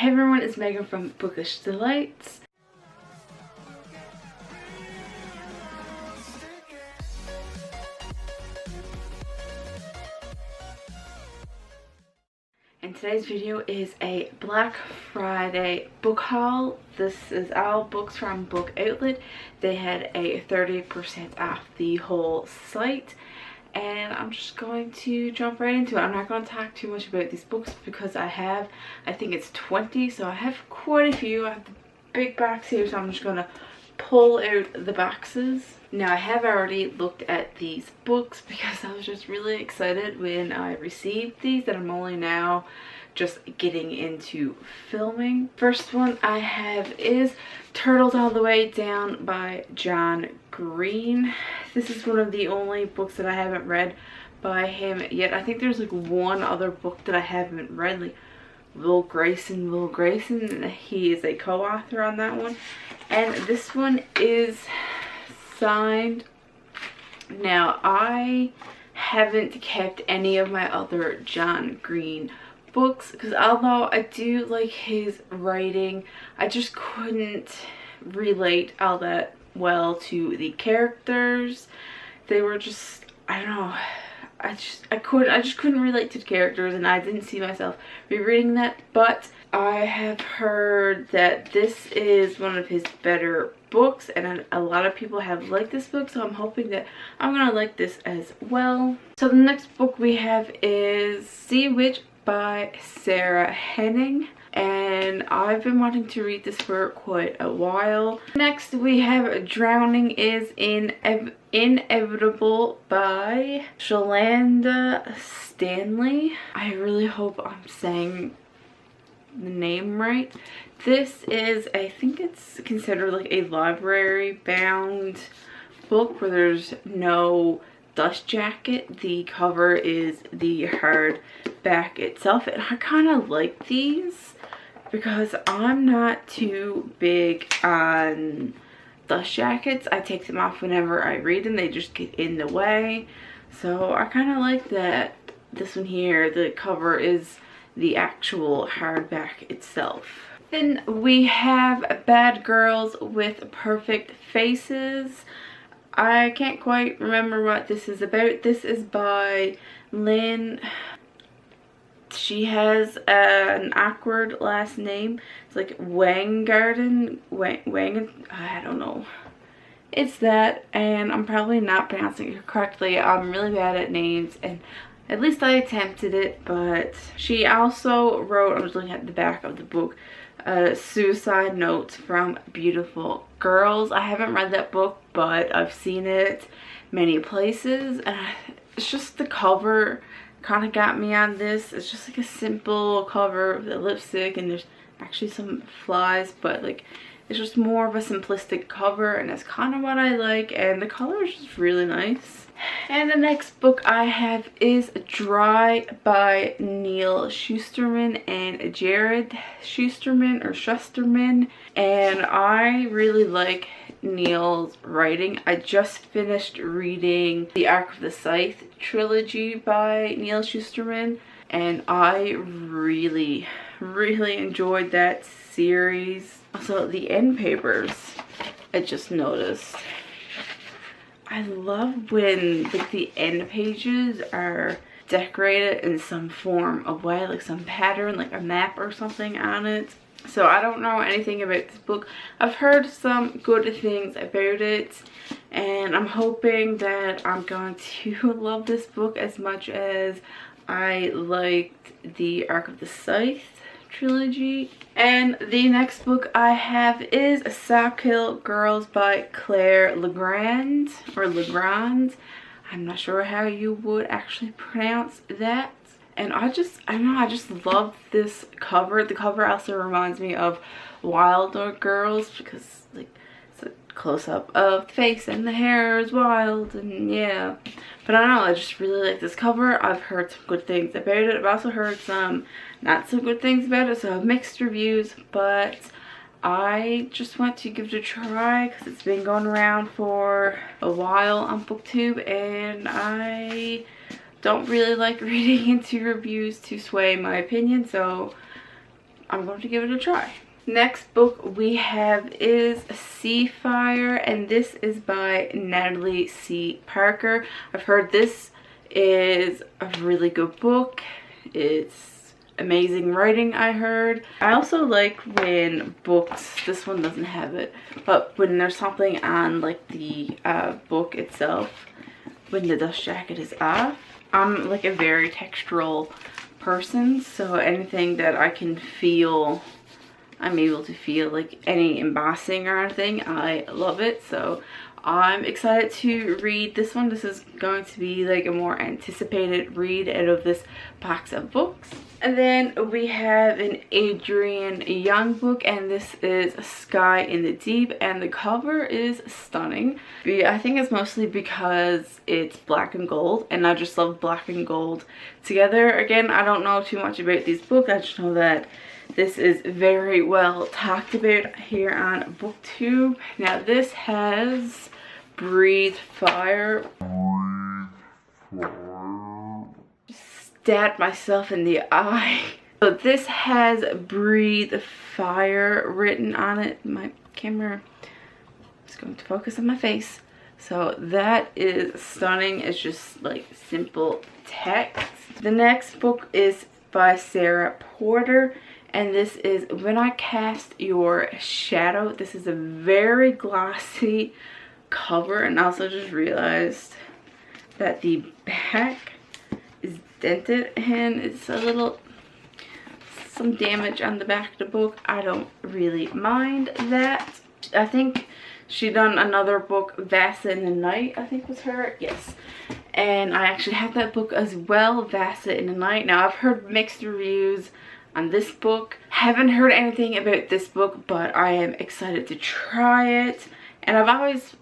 Hey everyone, it's Megan from Bookish Delights. And today's video is a Black Friday book haul. This is all books from Book Outlet. They had a 30% off the whole site. And I'm just going to jump right into it. I'm not going to talk too much about these books because I think it's 20, so I have quite a few. I have the big box here, so I'm just going to pull out the boxes. Now I have already looked at these books because I was just really excited when I received these, that I'm only now just getting into filming. First one I have is Turtles All the Way Down by John Green. This is one of the only books that I haven't read by him yet. I think there's like one other book that I haven't read, like Will Grayson. He is a co-author on that one. And this one is signed. Now I haven't kept any of my other John Green books because although I do like his writing, I just couldn't relate all that well to the characters. They were just, I don't know, I just couldn't relate to the characters, and I didn't see myself rereading that. But I have heard that this is one of his better books, and a lot of people have liked this book, so I'm hoping that I'm gonna like this as well. So the next book we have is Sea Witch by Sarah Henning, and I've been wanting to read this for quite a while. Next we have Drowning is Inevitable by Shalanda Stanley. I really hope I'm saying the name right. This is, I think it's considered like a library bound book where there's no dust jacket. The cover is the hardback itself, and I kind of like these because I'm not too big on dust jackets. I take them off whenever I read them. They just get in the way. So I kind of like that this one here, the cover is the actual hardback itself. Then we have Bad Girls with Perfect Faces. I can't quite remember what this is about. This is by Lynn. She has an awkward last name. It's like Wang, I don't know. It's that, and I'm probably not pronouncing it correctly. I'm really bad at names, and at least I attempted it. But she also wrote, I was looking at the back of the book, Suicide Notes from Beautiful Girls. I haven't read that book, but I've seen it many places, and it's just the cover kind of got me on this. It's just like a simple cover with a lipstick, and there's actually some flies, but like it's just more of a simplistic cover, and that's kind of what I like, and the color is just really nice. And the next book I have is Dry by Neil Shusterman and Jared Shusterman, and I really like Neil's writing. I just finished reading the Arc of the Scythe trilogy by Neil Shusterman, and I really enjoyed that series. Also, the end papers, I just noticed. I love when like the end pages are decorated in some form of way, like some pattern, like a map or something on it. So I don't know anything about this book. I've heard some good things about it, and I'm hoping that I'm going to love this book as much as I liked the Arc of the Scythe trilogy. And the next book I have is Sackhill Girls by Claire Legrand, or Legrand. I'm not sure how you would actually pronounce that. And I don't know, I just love this cover. The cover also reminds me of Wilder Girls because like it's a close-up of the face and the hair is wild, and yeah. But I don't know, I just really like this cover. I've heard some good things about it. I've also heard some not so good things about it, so I have mixed reviews, but I just want to give it a try because it's been going around for a while on BookTube, and I don't really like reading into reviews to sway my opinion, so I'm going to give it a try. Next book we have is Sea Fire, and this is by Natalie C. Parker. I've heard this is a really good book. It's amazing writing, I heard. I also like when books, this one doesn't have it, but when there's something on like the book itself, when the dust jacket is off. I'm like a very textural person, so anything that I can feel, I'm able to feel like any embossing or anything, I love it. So I'm excited to read this one. This is going to be like a more anticipated read out of this box of books. And then we have an Adrienne Young book, and this is Sky in the Deep, and the cover is stunning. I think it's mostly because it's black and gold, and I just love black and gold together. Again, I don't know too much about these books. I just know that this is very well talked about here on BookTube. Now this has Breathe Fire. Stabbed myself in the eye. So this has Breathe Fire written on it. My camera is going to focus on my face. So that is stunning. It's just like simple text. The next book is by Sarah Porter, and this is When I Cast Your Shadow. This is a very glossy cover, and I also just realized that the back is dented and it's a little, some damage on the back of the book. I don't really mind that. I think she done another book, Vasa in the Night, I think was her, yes. And I actually have that book as well, Vasa in the Night. Now I've heard mixed reviews on this book. Haven't heard anything about this book, but I am excited to try it. And I've always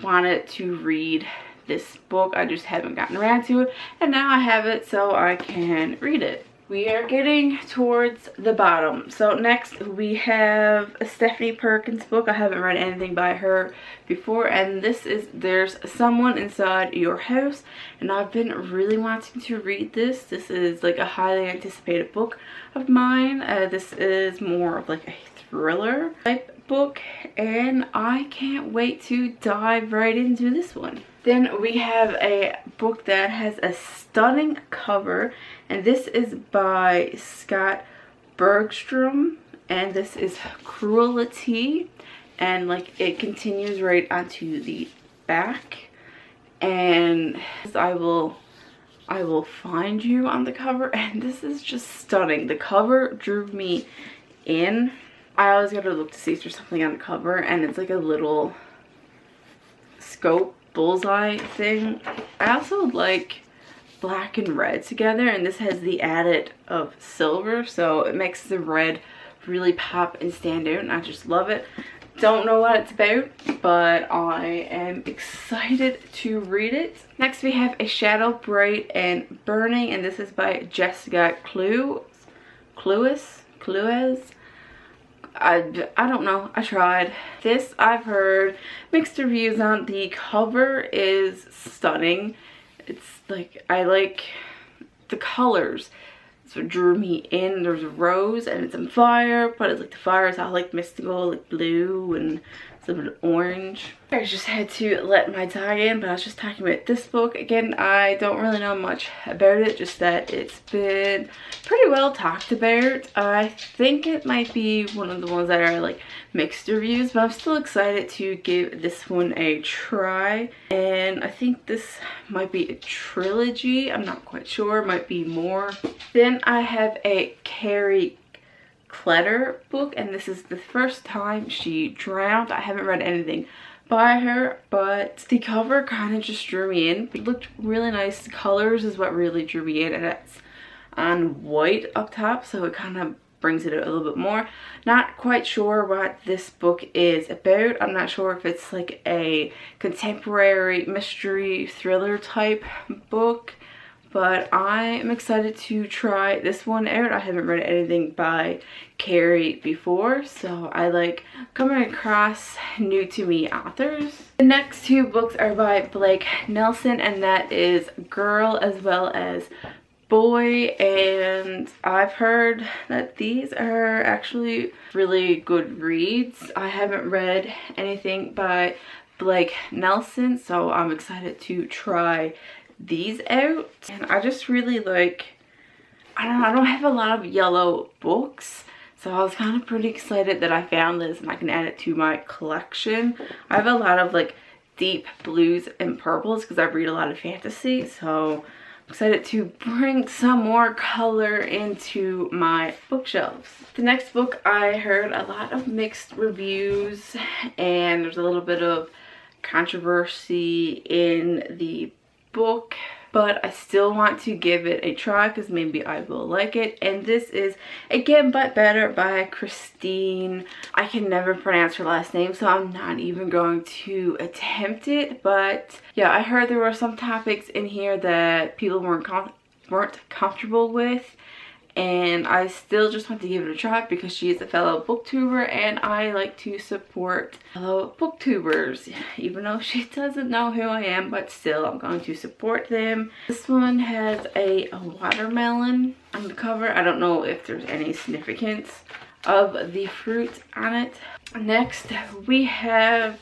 wanted to read this book. I just haven't gotten around to it, and now I have it so I can read it. We are getting towards the bottom. So next we have a Stephanie Perkins book. I haven't read anything by her before, and this is There's Someone Inside Your House, and I've been really wanting to read this. This is like a highly anticipated book of mine. This is more of like a thriller type book, and I can't wait to dive right into this one. Then we have a book that has a stunning cover, and this is by Scott Bergstrom, and this is Cruelty, and like it continues right onto the back, and I will find you on the cover, and this is just stunning. The cover drew me in. I always gotta look to see if there's something on the cover, and it's like a little scope bullseye thing. I also like black and red together, and this has the added of silver, so it makes the red really pop and stand out, and I just love it. Don't know what it's about, but I am excited to read it. Next we have A Shadow Bright and Burning, and this is by Jessica Cluess. I don't know. I tried. This I've heard mixed reviews on. The cover is stunning. It's like, I like the colors. That's what drew me in. There's a rose and it's on fire, but it's like the fire is all like mystical, like blue and some orange. I just had to let my dog in, but I was just talking about this book. Again, I don't really know much about it, just that it's been pretty well talked about. I think it might be one of the ones that are like mixed reviews, but I'm still excited to give this one a try. And I think this might be a trilogy. I'm not quite sure. Might be more. Then I have a Carrie Clutter book, and this is the first time she drowned. I haven't read anything by her, but the cover kind of just drew me in. It looked really nice. The colors is what really drew me in, and it's on white up top, so it kind of brings it out a little bit more. Not quite sure what this book is about. I'm not sure if it's like a contemporary mystery thriller type book, but I am excited to try this one out. I haven't read anything by Carrie before, so I like coming across new to me authors. The next two books are by Blake Nelson, and that is Girl as well as boy, and I've heard that these are actually really good reads. I haven't read anything by Blake Nelson, so I'm excited to try these out. And I just really like, I don't have a lot of yellow books, so I was kind of pretty excited that I found this and I can add it to my collection. I have a lot of like deep blues and purples because I read a lot of fantasy, so I'm excited to bring some more color into my bookshelves. The next book, I heard a lot of mixed reviews and there's a little bit of controversy in the book, but I still want to give it a try because maybe I will like it. And this is Again But Better by Christine. I can never pronounce her last name, so I'm not even going to attempt it. But yeah, I heard there were some topics in here that people weren't comfortable with, and I still just want to give it a try because she is a fellow booktuber and I like to support fellow booktubers, even though she doesn't know who I am, but still I'm going to support them. This one has a watermelon on the cover. I don't know if there's any significance of the fruit on it. Next we have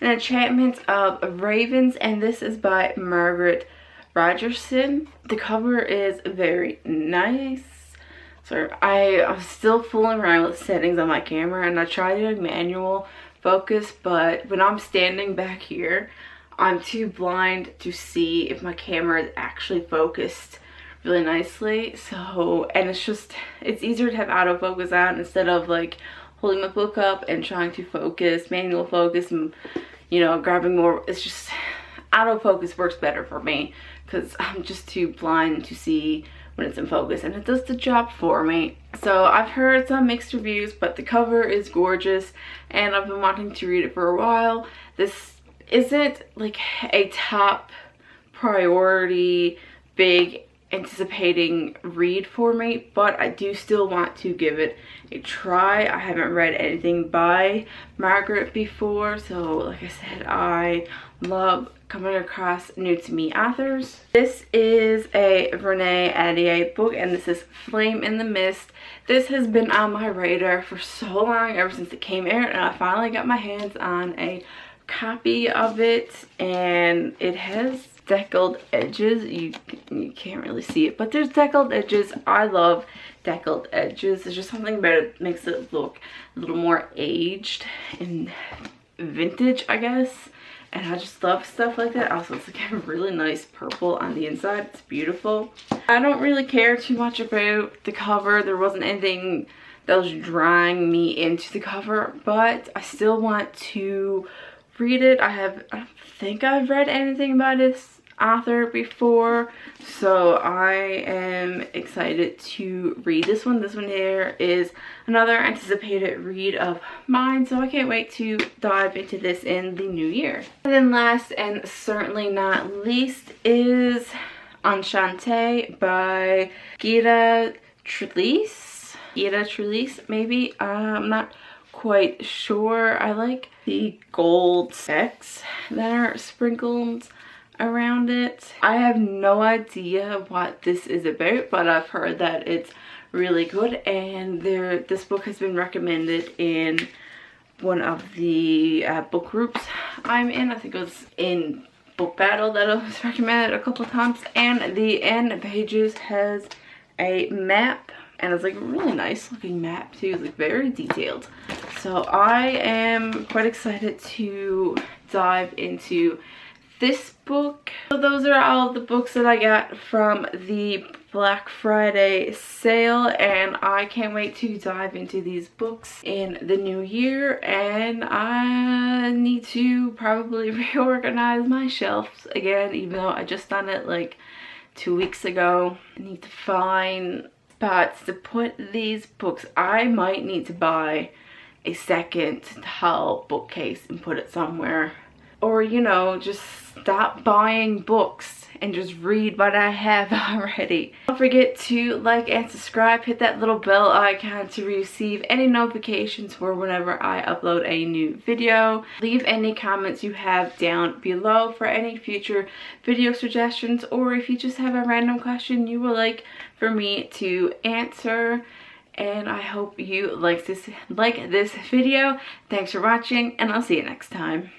An Enchantment of Ravens, and this is by Margaret Rogerson. The cover is very nice. So I'm still fooling around with settings on my camera, and I tried doing manual focus, but when I'm standing back here, I'm too blind to see if my camera is actually focused really nicely. So, and it's easier to have autofocus on instead of like holding my book up and trying to focus, manual focus, and you know, grabbing more. It's just, autofocus works better for me because I'm just too blind to see when it's in focus, and it does the job for me. So I've heard some mixed reviews, but the cover is gorgeous and I've been wanting to read it for a while. This isn't like a top priority big anticipating read for me, but I do still want to give it a try. I haven't read anything by Margaret before, so like I said, I love coming across new to me authors. This is a Renee Ahdieh book, and this is Flame in the Mist. This has been on my radar for so long, ever since it came out, and I finally got my hands on a copy of it, and it has deckled edges. You can't really see it, but there's deckled edges. I love deckled edges. There's just something about it that makes it look a little more aged and vintage, I guess. And I just love stuff like that. Also, it's like a really nice purple on the inside. It's beautiful. I don't really care too much about the cover. There wasn't anything that was drawing me into the cover, but I still want to read it. I don't think I've read anything by this author before, so I am excited to read this one. This one here is another anticipated read of mine, so I can't wait to dive into this in the new year. And then last and certainly not least is Shantae by Gita Trelease. Maybe. I'm not quite sure. I like the gold specks that are sprinkled around it. I have no idea what this is about, but I've heard that it's really good, and this book has been recommended in one of the book groups I'm in. I think it was in Book Battle that it was recommended a couple times, and the end pages has a map, and it's like a really nice looking map too. It's like very detailed, so I am quite excited to dive into this book. So those are all of the books that I got from the Black Friday sale, and I can't wait to dive into these books in the new year. And I need to probably reorganize my shelves again, even though I just done it like 2 weeks ago. I need to find spots to put these books. I might need to buy a second tall bookcase and put it somewhere or, you know, just stop buying books and just read what I have already. Don't forget to like and subscribe. Hit that little bell icon to receive any notifications for whenever I upload a new video. Leave any comments you have down below for any future video suggestions, or if you just have a random question you would like for me to answer. And I hope you like this video. Thanks for watching, and I'll see you next time.